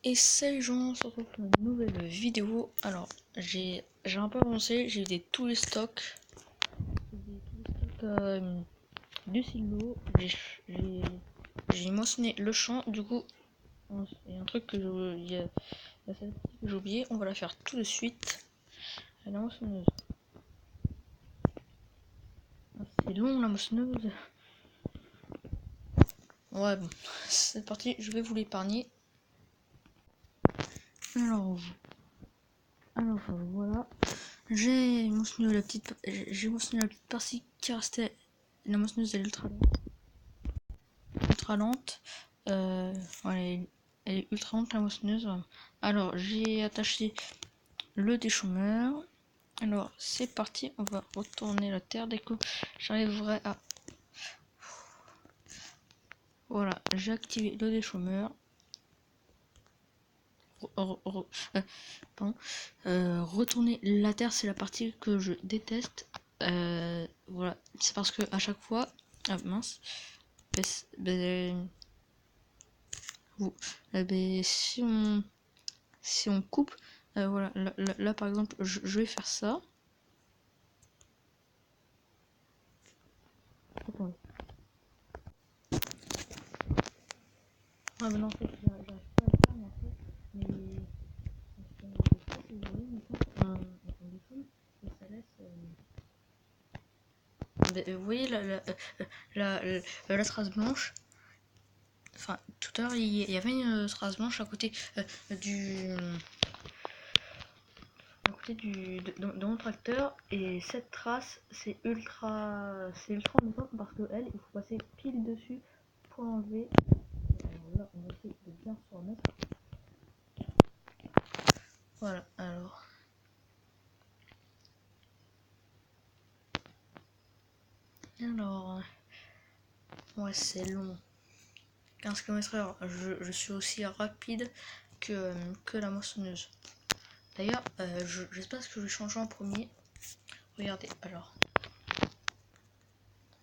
Et salut les gens, on se retrouve pour une nouvelle vidéo. Alors, j'ai un peu avancé, j'ai eu tous les stocks. Du silo. J'ai moissonné le champ, du coup, il y a un truc que il y a celle que j'ai oublié, on va la faire tout de suite. La moissonneuse. C'est long la moissonneuse. Ouais, bon, c'est parti, je vais vous l'épargner. Alors voilà. J'ai moissonné la petite partie qui restait. La moissonneuse elle est ultra lente. Voilà, elle est ultra lente la moissonneuse. Alors j'ai attaché le déchômeur. Alors c'est parti, on va retourner la terre dès que j'arriverai à. Voilà, j'ai activé le déchômeur. Retourner la terre, c'est la partie que je déteste. Voilà, c'est parce que à chaque fois, ah mince, si on coupe, voilà, là, par exemple, je vais faire ça. Ah mais non, en fait, j'arrive pas à le faire, mais en fait, ça laisse. Vous voyez la trace blanche. Enfin, tout à l'heure, il y avait une trace blanche à côté du de mon tracteur, et cette trace c'est ultra embêtant parce que elle, il faut passer pile dessus pour l'enlever. Là on va essayer de bien se remettre. Voilà, alors ouais, c'est long. 15 km/h, je suis aussi rapide que la moissonneuse. D'ailleurs, je sais pas ce que je vais changer en premier. Regardez, alors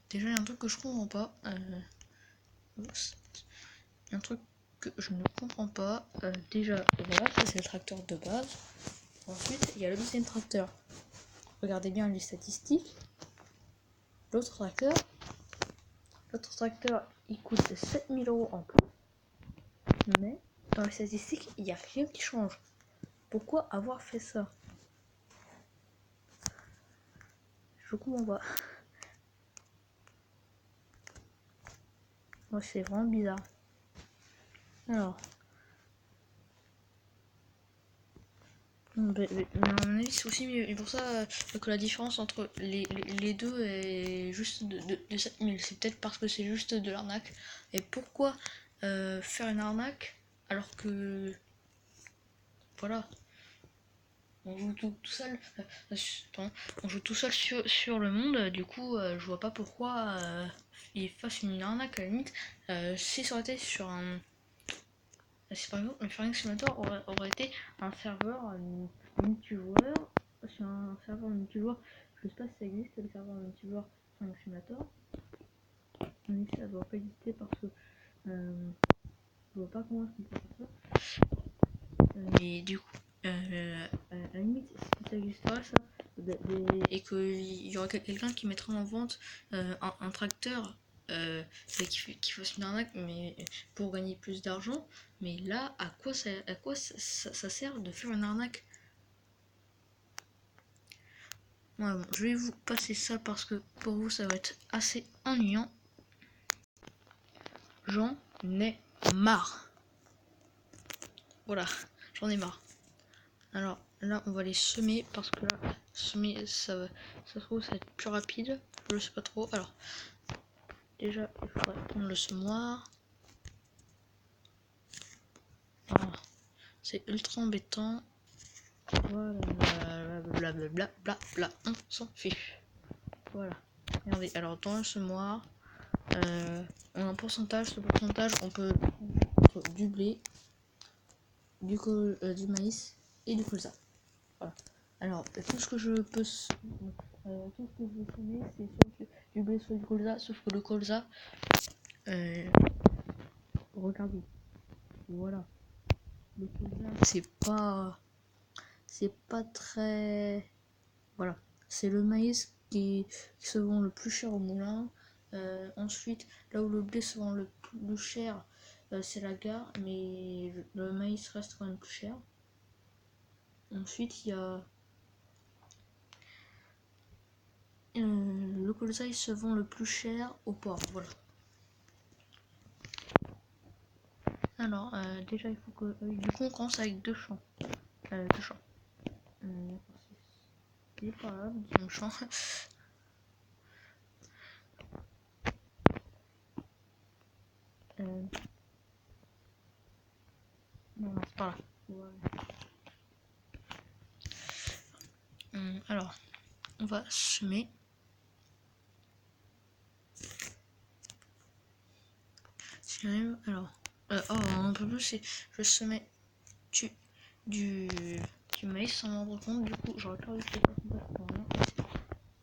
déjà il y a un truc que je comprends pas. Il y a un truc que je ne comprends pas. Déjà, voilà, ça c'est le tracteur de base. Ensuite, il y a le deuxième tracteur. Regardez bien les statistiques. L'autre tracteur, il coûte 7000 € en plus. Mais dans les statistiques, il n'y a rien qui change. Pourquoi avoir fait ça? Je comprends pas. Moi, c'est vraiment bizarre. Alors. À mon avis, c'est aussi mieux. Et pour ça que la différence entre les deux est juste de 7000. C'est peut-être parce que c'est juste de l'arnaque. Et pourquoi faire une arnaque alors que. Voilà. On joue tout seul. On joue tout seul sur le monde. Du coup, je vois pas pourquoi il fasse une arnaque à la limite. Si ça aurait été sur un. Si par exemple le Farming Simulator aurait été un serveur multijoueur, sur un serveur multijoueur, je sais pas si ça existe le serveur multijoueur Farming Simulator, mais ça doit pas exister parce que je vois pas comment est-ce qu'on peut faire ça. Mais du coup, à la limite, si ça existerait ça, et qu'il y aurait quelqu'un qui mettrait en vente un tracteur qui fasse une arnaque, mais pour gagner plus d'argent. Mais là, à quoi ça sert de faire une arnaque? Ouais, bon, je vais vous passer ça parce que pour vous ça va être assez ennuyant. J'en ai marre. Voilà, j'en ai marre. Alors là, on va les semer parce que là, semer, ça se trouve, ça va être plus rapide. Je sais pas trop. Alors, déjà, il faudrait prendre le semoir. Voilà. C'est ultra embêtant. Voilà, blablabla, on s'en fiche. Voilà. Regardez, alors dans le semoir, on a un pourcentage. Ce pourcentage, on peut mettre du blé, du maïs et du colza. Voilà. Alors, tout ce que je peux semer, c'est soit du blé, soit du colza, sauf que le colza, regardez, voilà, le colza, c'est pas très, voilà, c'est le maïs qui se vend le plus cher au moulin. Ensuite, là où le blé se vend le plus cher, c'est la gare, mais le maïs reste quand même plus cher. Ensuite, il y a le colza, il se vend le plus cher au port, voilà. Alors, déjà, il faut que, du coup, on commence avec deux champs. Deux champs. Il est pas là, le deuxième champ. Non, c'est pas là. Voilà. Alors, on va semer. Alors, un peu plus, c'est je semais du maïs sans m'en rendre compte. Du coup, j'aurais pas envie de faire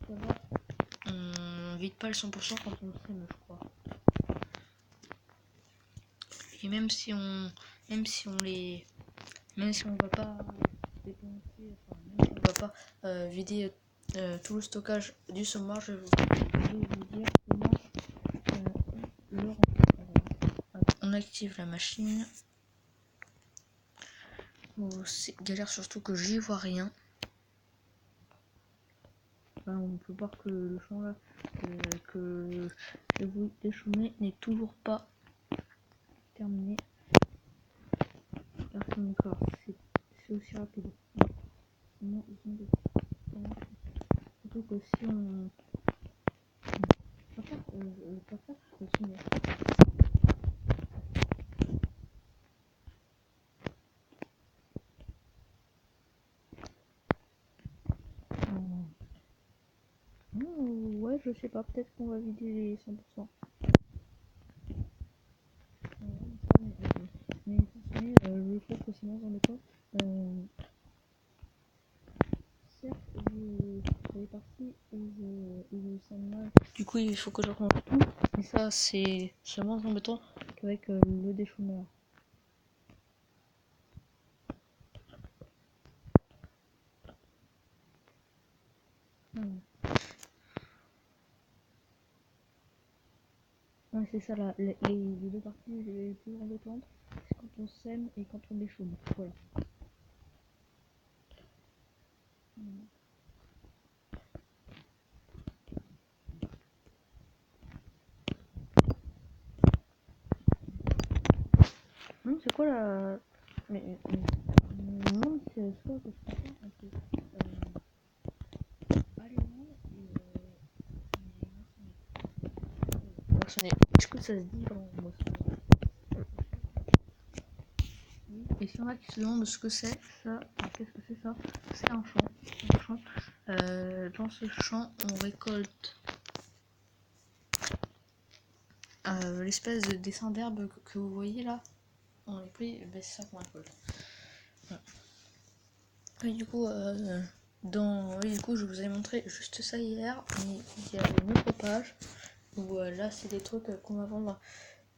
ça. On vide pas le 100% quand on sème, je crois. Et même si on va pas dépenser, enfin, même si on va pas vider tout le stockage du semoir, je vais vous dire comment le remplir. On active la machine. C'est galère, surtout que j'y vois rien. Enfin, on peut voir que le champ là, que le bruit des chaumet n'est toujours pas terminé. Alors que encore, c'est aussi rapide. Sinon, ils ont des... Surtout que si on... Je peux pas faire, ouais, je sais pas, peut-être qu'on va vider les 100%. Mais je trouve que c'est moins embêtant. Certes, j'avais parti où je sens mal. Du coup, il faut que je recommence tout. Mais ça, c'est moins embêtant qu'avec le déchômeur. Ouais, c'est ça, là, les deux parties les plus embêtantes, c'est quand on sème et quand on déchaume. Voilà. Non, c'est quoi la... Mais non, c'est quoi que je peux faire, aller voir et moissonner. Est-ce que ça se dit vraiment moissonner? Et s'il y en a qui se demandent ce que c'est, ça, qu'est-ce que c'est ça? C'est un champ. Dans ce champ, on récolte l'espèce de dessin d'herbe que vous voyez là. On les pris, ben c'est ça qu'on récolte. Voilà. Et du coup, du coup, je vous ai montré juste ça hier, mais il y a une autre page où là, c'est des trucs qu'on va vendre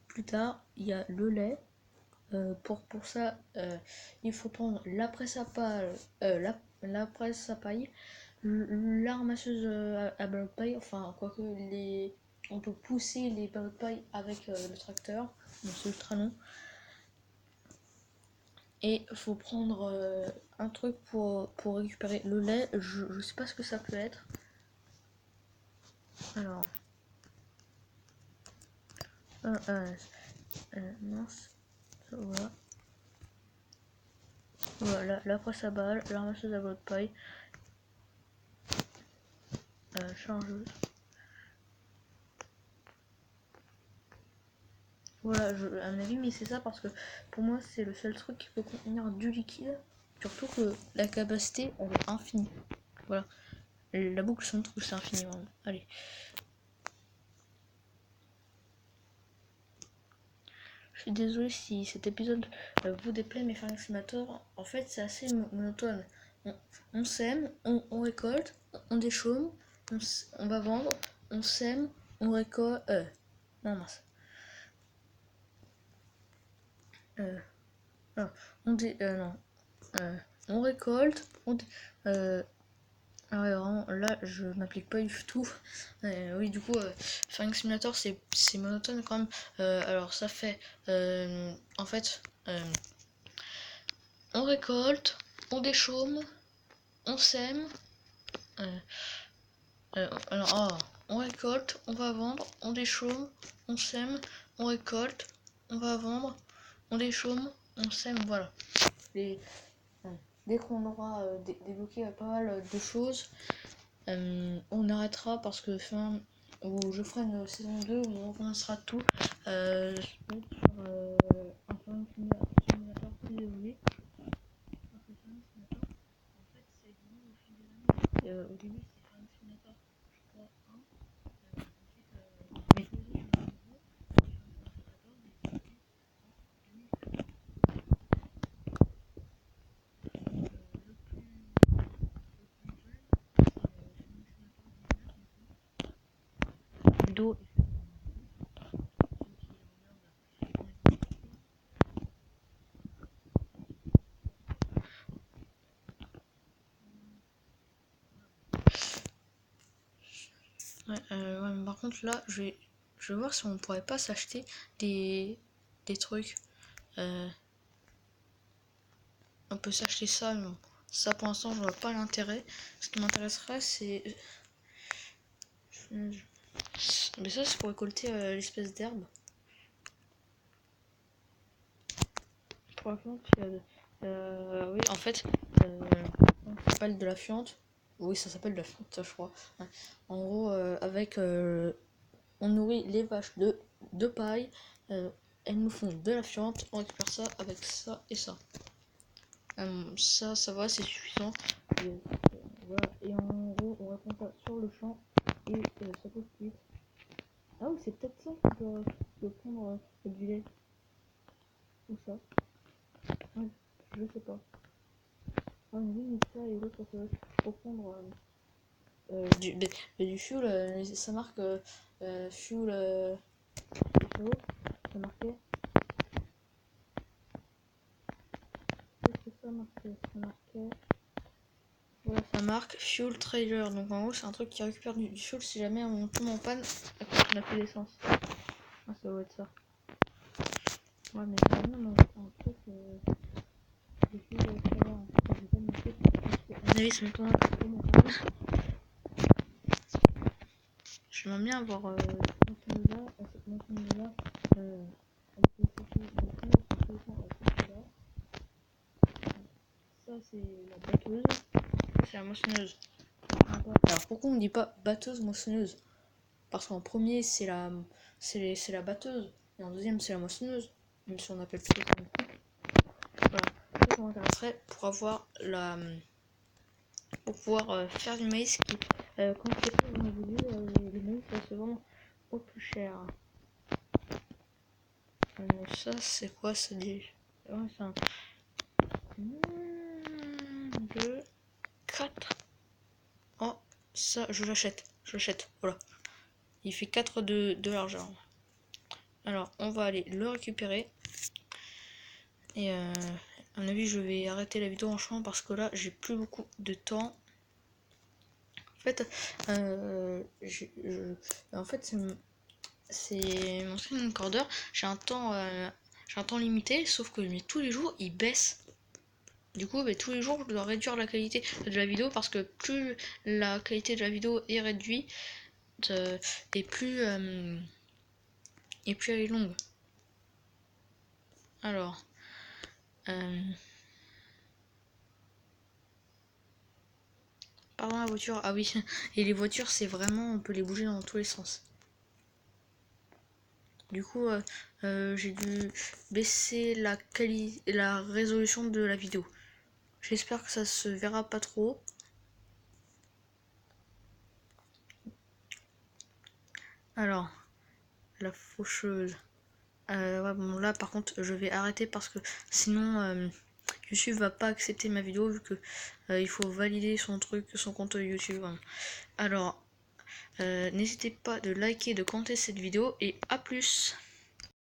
plus tard. Il y a le lait. Pour ça, il faut prendre la presse à paille, la presse à paille, la ramasseuse à ballots de paille, enfin, quoique on peut pousser les ballots de paille avec le tracteur, donc c'est ultra long. Et faut prendre un truc pour récupérer le lait, je sais pas ce que ça peut être. Alors, mince, voilà. Voilà, la presse à balles, la ramasseuse à ballots de paille, chargeuse. Voilà, à mon avis, mais c'est ça parce que pour moi, c'est le seul truc qui peut contenir du liquide. Surtout que la capacité, elle est infinie. Voilà. La boucle se montre que c'est infini, vraiment. Allez. Je suis désolée si cet épisode vous déplaît, mais Pharynx Sémator, en fait, c'est assez monotone. On sème, on récolte, on déchaume, on va vendre, on sème, on récolte. Non, mince. Alors, non, on récolte, ah ouais, vraiment, là, je m'applique pas du tout. Oui, du coup, Farming Simulator, c'est monotone quand même. Alors, ça fait, en fait, on récolte, on déchaume, on sème. On récolte, on va vendre, on déchaume, on sème, on récolte, on va vendre, on déchaume, on sème, voilà. Dès qu'on aura débloqué pas mal de choses, on arrêtera parce que je ferai une saison 2 où on recommencera tout. Je vais être sur un Farming Simulator plus évolué. Parce que Farming Simulator, en fait, c'est évolué au fil des années. Au début, c'était Farming Simulator, je crois, 1. Ensuite, mais vidéo. Ouais, mais par contre là, je vais voir si on pourrait pas s'acheter des trucs. On peut s'acheter ça, mais bon, ça pour l'instant je vois pas l'intérêt. Ce qui m'intéresserait c'est... Mais ça c'est pour récolter l'espèce d'herbe. Pour la plante, oui en fait, ça s'appelle de la fiente. Oui, ça s'appelle de la fiente, je crois. Ouais. En gros, on nourrit les vaches de paille. Elles nous font de la fiente. On récupère ça avec ça et ça. Ça va, c'est suffisant. Et, voilà. Et en gros, on répond ça sur le champ et ça pousse plus vite. Ah oui, c'est peut-être ça qui doit prendre du lait. Ou ça. Ouais, je sais pas. Ah, oui, mais ça et l'autre, ça pour prendre du fuel. Ça marque fuel. Ça marquait. Qu'est-ce que ça marquait? Ça marquait. Voilà, ça marque fuel trailer. Donc en gros, c'est un truc qui récupère du fuel si jamais on tombe en panne à cause qu'on a fait l'essence. Ah, ça doit être ça. Ouais, mais c'est vraiment un truc de fuel trailer. En fait, j'ai pas noté parce que à mon avis, ça me tourne un peu mon panne. J'aimerais bien avoir cette moissonneuse-là. Elle peut sortir de là. Ça, c'est la batteuse. C'est la moissonneuse. Alors pourquoi on dit pas batteuse moissonneuse? Parce qu'en premier c'est la batteuse et en deuxième c'est la moissonneuse. Même si on appelle tout ça. Voilà. Ça m'intéresserait pour avoir pour pouvoir faire du maïs qui quand c'est pas on a voulu le maïs ça se vend au plus cher. Ça c'est quoi ça dit? Ouais, c'est un 2 4. Oh ça je l'achète. Voilà. Il fait 4 de largeur. Alors, on va aller le récupérer. Et à mon avis, je vais arrêter la vidéo en chemin parce que là, j'ai plus beaucoup de temps. En fait, c'est mon screen recorder. J'ai un temps limité, sauf que tous les jours, il baisse. Du coup, tous les jours, je dois réduire la qualité de la vidéo parce que plus la qualité de la vidéo est réduite, et plus elle est longue. Alors, pardon la voiture, ah oui, et les voitures c'est vraiment, on peut les bouger dans tous les sens. Du coup, j'ai dû baisser la résolution de la vidéo. J'espère que ça se verra pas trop. Alors, la faucheuse. Ouais, bon là par contre je vais arrêter parce que sinon YouTube va pas accepter ma vidéo vu que il faut valider son compte YouTube. Alors n'hésitez pas de liker, de commenter cette vidéo et à plus.